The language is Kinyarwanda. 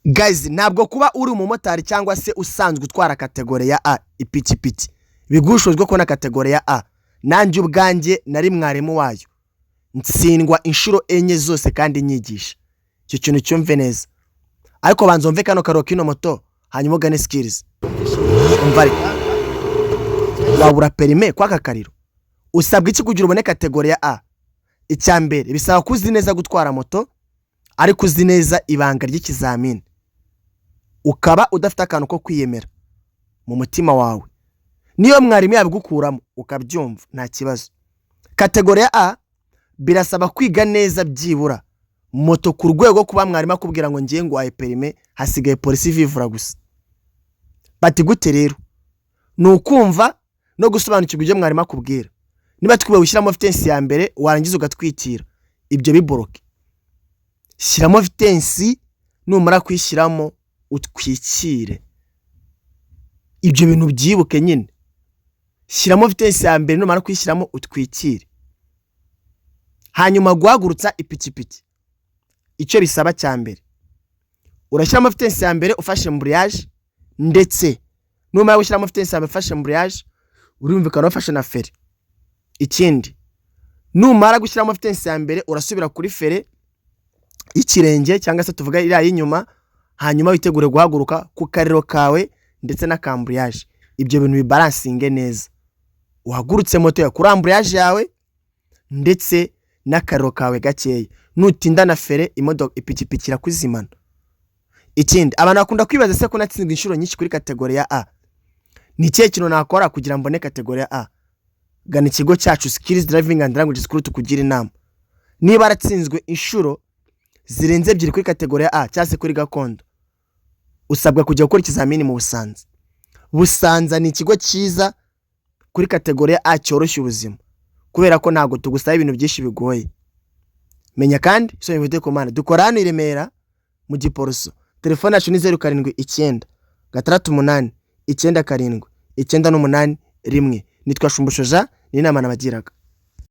guys, ntabwo kuba uri umumotari cyangwa se usanzwe utwara kategori ya A ipikipiki bigushojwe ko na kategori ya A. Nanjye ubwanjye nari mwarimu wayo, ntsindwa inshuro enye zose kandi nyigisha. Icyo kintu cyumve neza, ariko banza umve kano karo kino moto hanyuma ugane skills. Umva ariko wabura perime kwa kakariro, usabwa iki kugira ubone kategori ya A? Icyambere bisaba kuzi neza gutwara moto, ariko uzi neza ibanga ry'ikizamini, ukaba udafite akantu ko kwiyemera mu mutima wawe. Niyo mwarimu yabigukuramo ukabyumva nta kibazo. Kategori ya A birasaba kwiga neza byibura moto ku rwego kuba mwarimu akubwira ngo ngiye ngwaye perime, hasigaye polisi vivura gusa. Bati gute rero? Nukumva no gusobanukirwa ibyo mwarimu akubwira. Niba twubaye ushyiramo vitensi ya mbere warangiza ugatwikira, ibyo biboroke. Shyiramo vitensi, numara kwishyiramo utwikire. Ibyo bintu byibuke nyine. Shyiramo vitensi ya mbere, numara kwishyiramo utwikire. Hanyuma guhagurutsa ipikipiki. Icyo bisaba cyambere, urashyiramo vitensi ya mbere ufashe embrayage, ndetse numara gushyiramo vitensi ya mbere ufashe embrayage, urumvikana ufashe na feri. Ikindi, numara gushyiramo vitensi ya mbere urasubira kuri feri ikirenge cyangwa se tuvuga iriya y'inyuma, hanyuma witegure guhaguruka ku kariro kawe ndetse na cambrayage. Ibyo bintu bibalansinge neza, uhagurutse moto ya kuri embrayage yawe ndetse n'akariro kawe gakeya. Nutinda na feri imodoka ipikipiki irakuzimana. Ikindi, abantu bakunda kwibaza se ko natsinzwe inshuro nyinshi kuri kategori ya A, ni ikihe kintu nakora kugira mbone kategori ya A? Gana ikigo cyacu Skills Driving and Language School tukugira inama. Niba aratsinzwe inshuro zirenze 2 kuri kategori ya A cyangwa se kuri gakondo, usabwa kujya gukora ikizamini mu Busanza. Busanza ni ikigo cyiza kuri kategori ya A cyoroshye ubuzima, kubera ko ntago tugusaba ibintu byinshi bigoye. Menya kandi so yivute komanda dukora hano i Remera mu Giporoso. Telefone yacu ni 079 68 97 98 1. Nitwa Shumbushoja, ni inama nabagiraga.